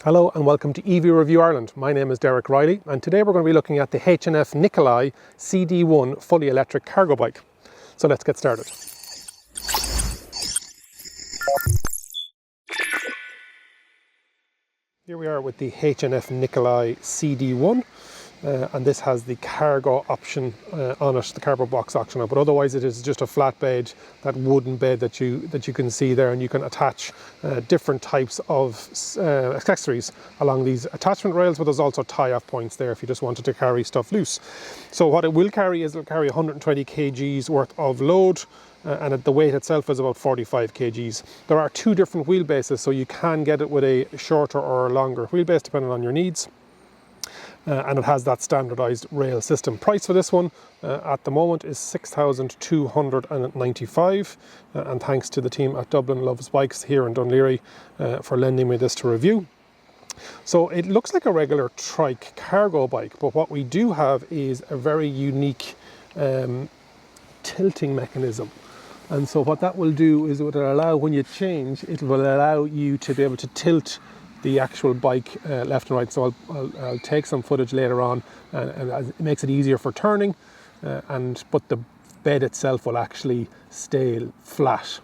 Hello and welcome to EV Review Ireland. My name is Derek Reilly and today we're going to be looking at the HNF-Nicolai CD1 fully electric cargo bike. So let's get started. Here we are with the HNF-Nicolai CD1 and this has the cargo option on it, the cargo box option, but otherwise it is just a flat bed, that wooden bed that you can see there, and you can attach different types of accessories along these attachment rails, but there's also tie-off points there if you just wanted to carry stuff loose. So what it will carry is it'll carry 120 kgs worth of load, and the weight itself is about 45 kgs. There are two different wheelbases, so you can get it with a shorter or a longer wheelbase depending on your needs. And it has that standardised rail system. Price for this one at the moment is $6,295, and thanks to the team at Dublin Loves Bikes here in Dún Laoghaire for lending me this to review. So it looks like a regular trike cargo bike, but what we do have is a very unique tilting mechanism. And so what that will do is it will allow, when you change, it will allow you to be able to tilt the actual bike left and right. So I'll take some footage later on, and it makes it easier for turning, but the bed itself will actually stay flat.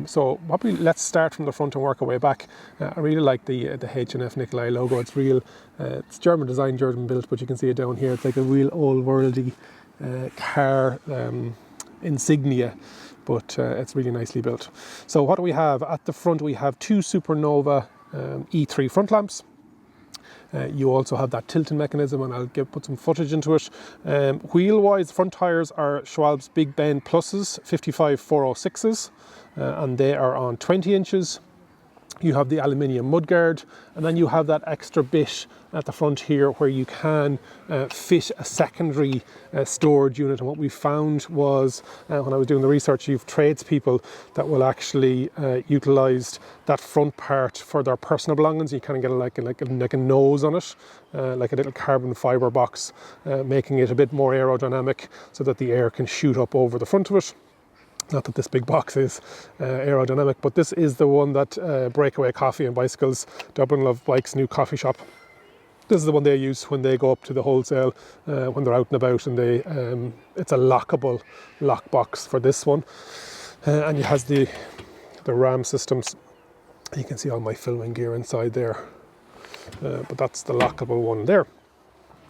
So let's start from the front and work our way back. I really like the HNF-Nicolai logo. It's real, it's German designed, German built, but you can see it down here. It's like a real old worldy car insignia, but it's really nicely built. So what do we have at the front? We have two Supernova E3 front lamps. You also have that tilting mechanism, and I'll put some footage into it. Wheel wise, front tyres are Schwalbe's Big Bend Pluses 55-406s, and they are on 20 inches. You have the aluminium mudguard, and then you have that extra bit at the front here where you can fit a secondary storage unit. And what we found was, when I was doing the research, you've tradespeople that will actually utilise that front part for their personal belongings. You kind of get like a nose on it, like a little carbon fibre box, making it a bit more aerodynamic so that the air can shoot up over the front of it. Not that this big box is aerodynamic, but this is the one that Breakaway Coffee and Bicycles, Dublin Love Bikes' new coffee shop. This is the one they use when they go up to the wholesale, when they're out and about, and it's a lockable lock box for this one. And it has the RAM systems. You can see all my filming gear inside there, but that's the lockable one there.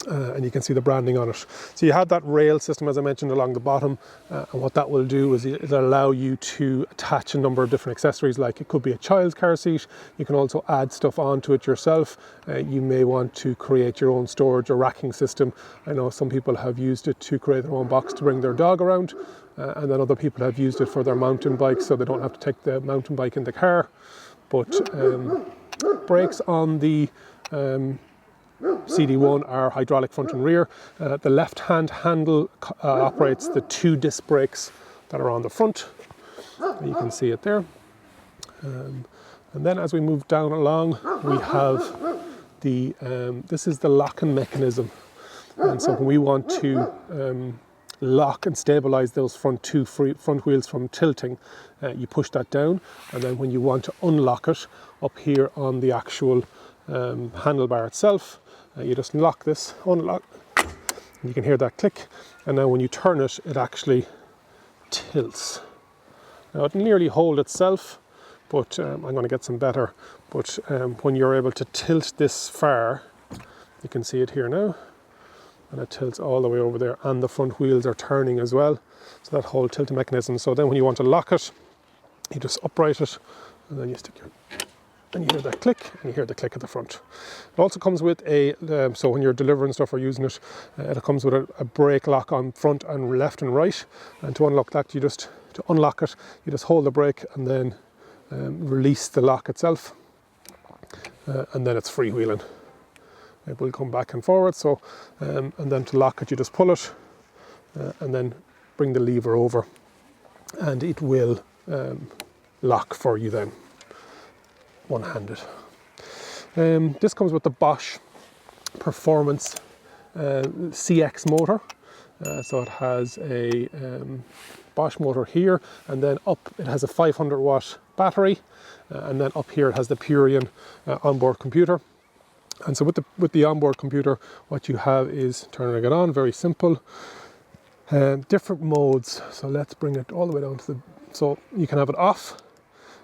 And you can see the branding on it. So you have that rail system, as I mentioned, along the bottom, and what that will do is it'll allow you to attach a number of different accessories, like it could be a child's car seat. You can also add stuff onto it yourself. You may want to create your own storage or racking system. I know some people have used it to create their own box to bring their dog around, and then other people have used it for their mountain bike, so they don't have to take the mountain bike in the car. But brakes on the CD1 are hydraulic front and rear. The left-hand handle operates the two disc brakes that are on the front. You can see it there. And then as we move down along, we have this is the locking mechanism. And so when we want to lock and stabilize those front wheels from tilting, you push that down, and then when you want to unlock it up here on the actual handlebar itself, you just unlock, and you can hear that click, and now when you turn it, it actually tilts. Now it nearly hold itself, but I'm going to get some better, but when you're able to tilt this far, you can see it here now, and it tilts all the way over there, and the front wheels are turning as well, so that whole tilting mechanism. So then when you want to lock it, you just upright it, and then you stick your, and you hear that click, and you hear the click at the front. It also comes with so when you're delivering stuff or using it, it comes with a brake lock on front and left and right. And to unlock that, to unlock it, you just hold the brake and then release the lock itself, and then it's freewheeling. It will come back and forward. So, and then to lock it, you just pull it, and then bring the lever over, and it will lock for you then, one-handed. This comes with the Bosch Performance CX motor. So it has a Bosch motor here, and then up it has a 500 watt battery, and then up here it has the Purion onboard computer. And so with the onboard computer, what you have is turning it on, very simple. Different modes, so let's bring it all the way down to so you can have it off.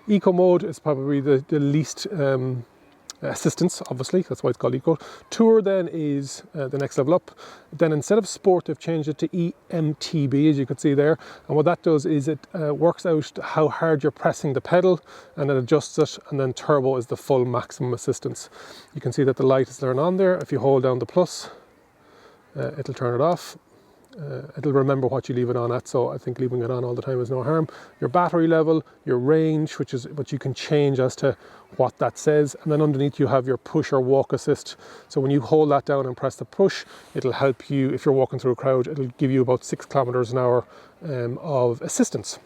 Eco mode is probably the least assistance, obviously, that's why it's called Eco. Tour then is the next level up. Then instead of sport, they've changed it to EMTB, as you can see there. And what that does is it works out how hard you're pressing the pedal, and it adjusts it. And then turbo is the full maximum assistance. You can see that the light is turned on there. If you hold down the plus, it'll turn it off. It'll remember what you leave it on at, so I think leaving it on all the time is no harm. Your battery level, your range, which is what you can change as to what that says, and then underneath you have your push or walk assist. So when you hold that down and press the push, it'll help you if you're walking through a crowd. It'll give you about 6 kilometers an hour of assistance.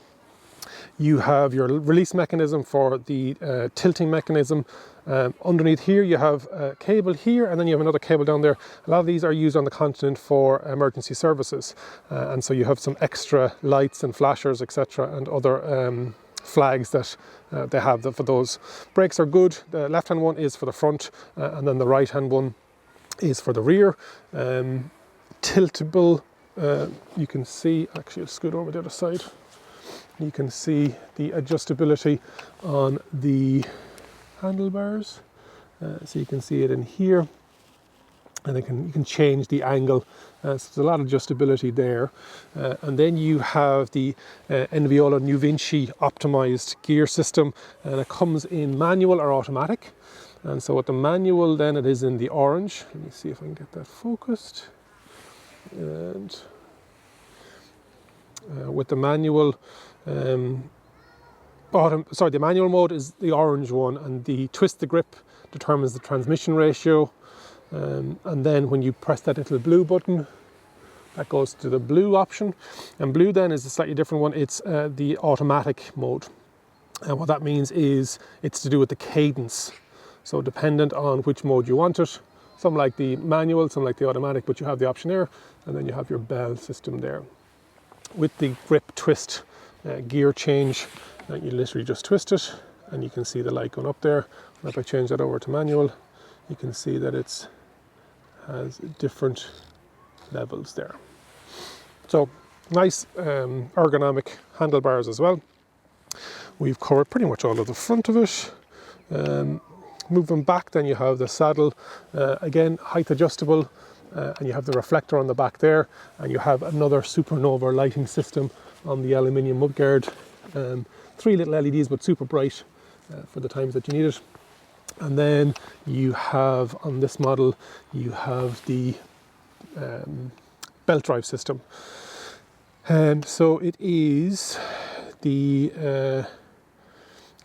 You have your release mechanism for the tilting mechanism. Underneath here you have a cable here, and then you have another cable down there. A lot of these are used on the continent for emergency services, and so you have some extra lights and flashers, etc., and other flags that they have for those. Brakes are good. The left hand one is for the front, and then the right hand one is for the rear. Tiltable, you can see, actually I'll scoot over the other side. You can see the adjustability on the handlebars, so you can see it in here, and you can change the angle, so there's a lot of adjustability there. And then you have the Enviola New Vinci optimized gear system, and it comes in manual or automatic. And so with the manual then it is in the orange. Let me see if I can get that focused. And with the manual, the manual mode is the orange one, and the twist the grip determines the transmission ratio. And then when you press that little blue button, that goes to the blue option. And blue then is a slightly different one. It's the automatic mode. And what that means is it's to do with the cadence. So dependent on which mode you want it. Some like the manual, some like the automatic, but you have the option there. And then you have your bell system there. With the grip twist gear change, you literally just twist it, and you can see the light going up there. And if I change that over to manual, you can see that it has different levels there. So nice ergonomic handlebars as well. We've covered pretty much all of the front of it. Moving back, then you have the saddle, again height adjustable, and you have the reflector on the back there, and you have another supernova lighting system on the aluminium mudguard. 3 little LEDs, but super bright for the times that you need it. And then you have, on this model, you have the belt drive system. So it is the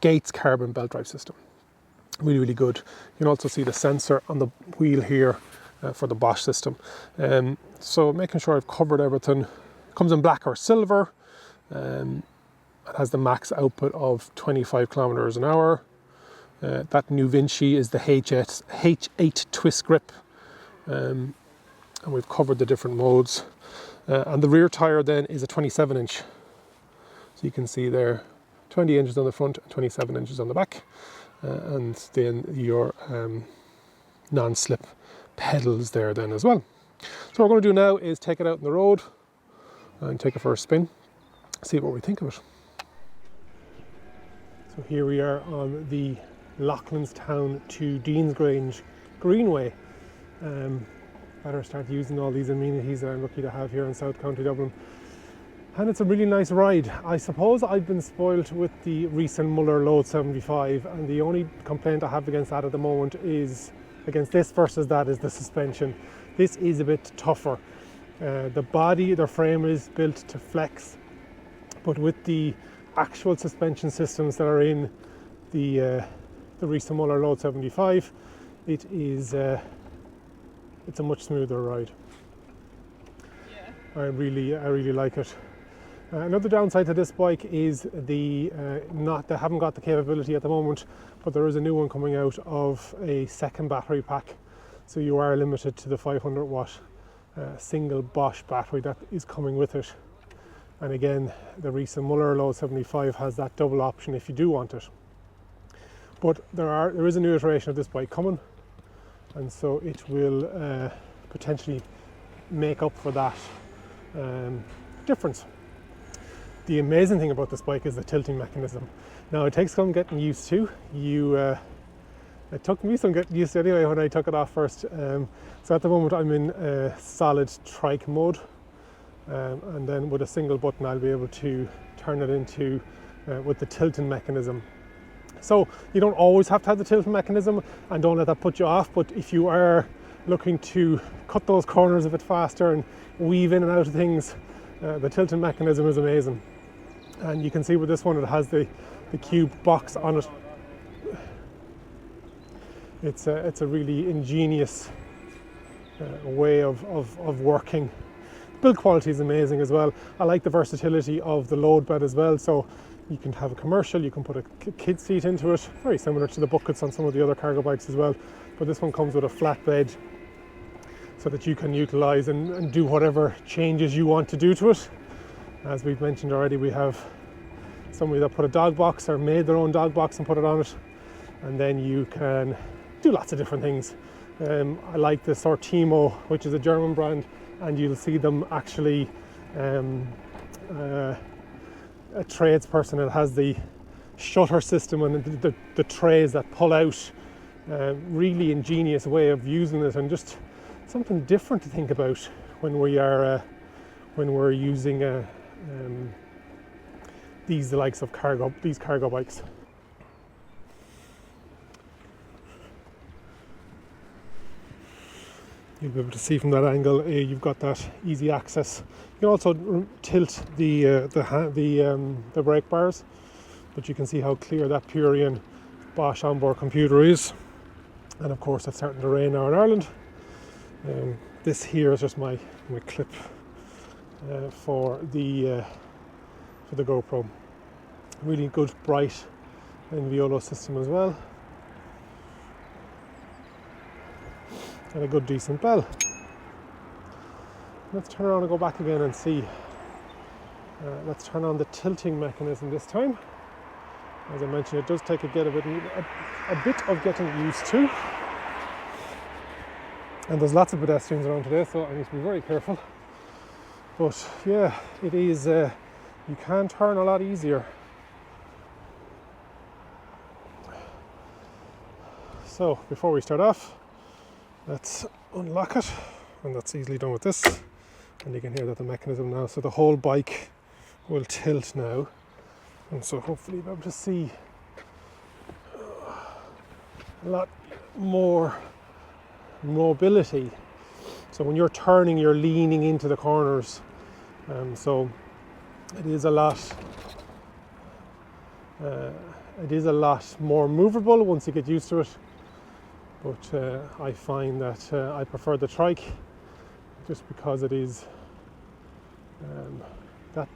Gates carbon belt drive system. Really, really good. You can also see the sensor on the wheel here for the Bosch system. So making sure I've covered everything. It comes in black or silver. It has the max output of 25 kilometers an hour. That New Vinci is the H8 twist grip. And we've covered the different modes. And the rear tire then is a 27 inch. So you can see there 20 inches on the front and 27 inches on the back. And then your non-slip pedals there then as well. So what we're going to do now is take it out on the road and take it for a spin, see what we think of it. So here we are on the Loughlinstown to Deansgrange Greenway. Better start using all these amenities that I'm lucky to have here in South County Dublin. And it's a really nice ride. I suppose I've been spoiled with the recent Muller Load 75, and the only complaint I have against that at the moment is, against this versus that, is the suspension. This is a bit tougher. The body, the frame is built to flex, but with the actual suspension systems that are in the recent Muller Load 75, it is it's a much smoother ride. Yeah. I really like it. Another downside to this bike is they haven't got the capability at the moment, but there is a new one coming out of a second battery pack, so you are limited to the 500 watt single Bosch battery that is coming with it. And again, the Reilly Load 75 has that double option if you do want it. But there is a new iteration of this bike coming, and so it will potentially make up for that difference. The amazing thing about this bike is the tilting mechanism. Now, it takes some getting used to. It took me some getting used to anyway when I took it off first. So at the moment I'm in solid trike mode, and then with a single button I'll be able to turn it into with the tilting mechanism. So you don't always have to have the tilting mechanism, and don't let that put you off, but if you are looking to cut those corners a bit faster and weave in and out of things, the tilting mechanism is amazing. And you can see with this one it has the cube box on it. It's a really ingenious way of working. Build quality is amazing as well. I like the versatility of the load bed as well. So you can have a commercial, you can put a kid seat into it, very similar to the buckets on some of the other cargo bikes as well. But this one comes with a flat bed so that you can utilize and do whatever changes you want to do to it. As we've mentioned already, we have somebody that put a dog box or made their own dog box and put it on it. And then you can do lots of different things. I like the Sortimo, which is a German brand, and you'll see them actually a tradesperson that has the shutter system and the trays that pull out. Really ingenious way of using it, and just something different to think about when we're using these likes of cargo bikes. You'll be able to see from that angle, you've got that easy access. You can also tilt the brake bars, but you can see how clear that Purion Bosch onboard computer is. And of course, it's starting to rain now in Ireland. This here is just my clip for the GoPro. Really good, bright Violo system as well. And a good decent bell. Let's turn around and go back again and see. Let's turn on the tilting mechanism this time. As I mentioned, it does take a bit of getting used to. And there's lots of pedestrians around today, so I need to be very careful. But yeah, it is, you can turn a lot easier. So before we start off, let's unlock it, and that's easily done with this. And you can hear that the mechanism now, so the whole bike will tilt now, and so hopefully you'll be able to see a lot more mobility. So when you're turning, you're leaning into the corners, so it is a lot more movable once you get used to it. But I find that I prefer the trike just because it is that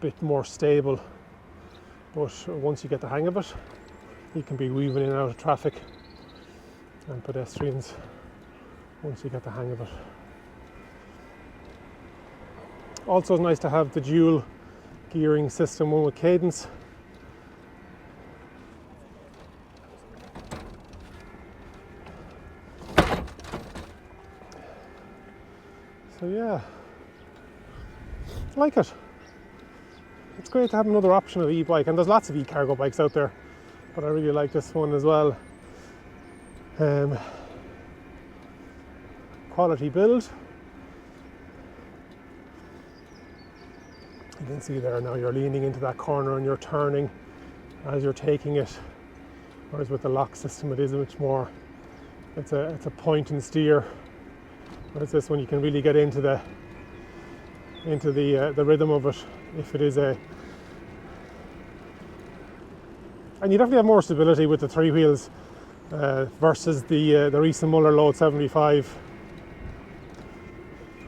bit more stable. But once you get the hang of it, you can be weaving in and out of traffic and pedestrians once you get the hang of it. Also, it's nice to have the dual gearing system, one with cadence. So yeah, I like it. It's great to have another option of e-bike, and there's lots of e-cargo bikes out there, but I really like this one as well. Quality build. You can see there now you're leaning into that corner and you're turning as you're taking it, whereas with the lock system it is much more, it's a point and steer, whereas this one you can really get into the rhythm of it if it is and you definitely have more stability with the three wheels versus the Reilly Load 75.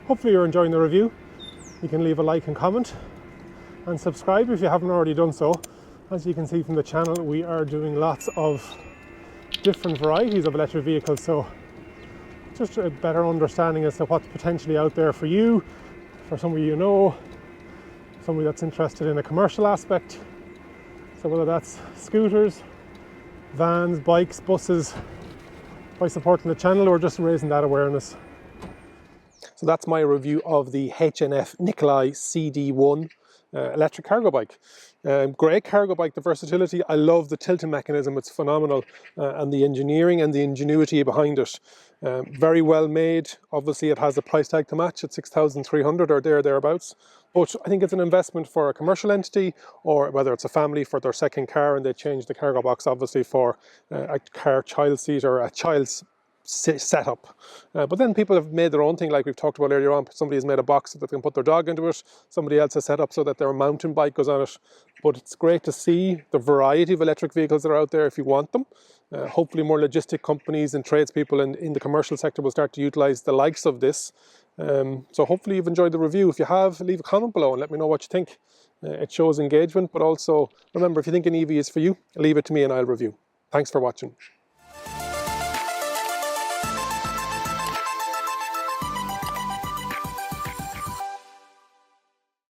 Hopefully you're enjoying the review. You can leave a like and comment and subscribe if you haven't already done so. As you can see from the channel, we are doing lots of different varieties of electric vehicles, so just a better understanding as to what's potentially out there for you, for somebody you know, somebody that's interested in a commercial aspect. So whether that's scooters, vans, bikes, buses, by supporting the channel or just raising that awareness. So that's my review of the HNF-Nicolai CD1 electric cargo bike. Great cargo bike, the versatility. I love the tilting mechanism, it's phenomenal, and the engineering and the ingenuity behind it. Very well made. Obviously it has a price tag to match at 6,300 or thereabouts. But I think it's an investment for a commercial entity, or whether it's a family for their second car and they change the cargo box obviously for a car child seat or a child's setup. But then people have made their own thing, like we've talked about earlier on. Somebody has made a box so that they can put their dog into it. Somebody else has set up so that their mountain bike goes on it. But it's great to see the variety of electric vehicles that are out there if you want them. Hopefully more logistic companies and tradespeople in the commercial sector will start to utilise the likes of this. So hopefully you've enjoyed the review. If you have, leave a comment below and let me know what you think. It shows engagement, but also remember, if you think an EV is for you, leave it to me and I'll review. Thanks for watching.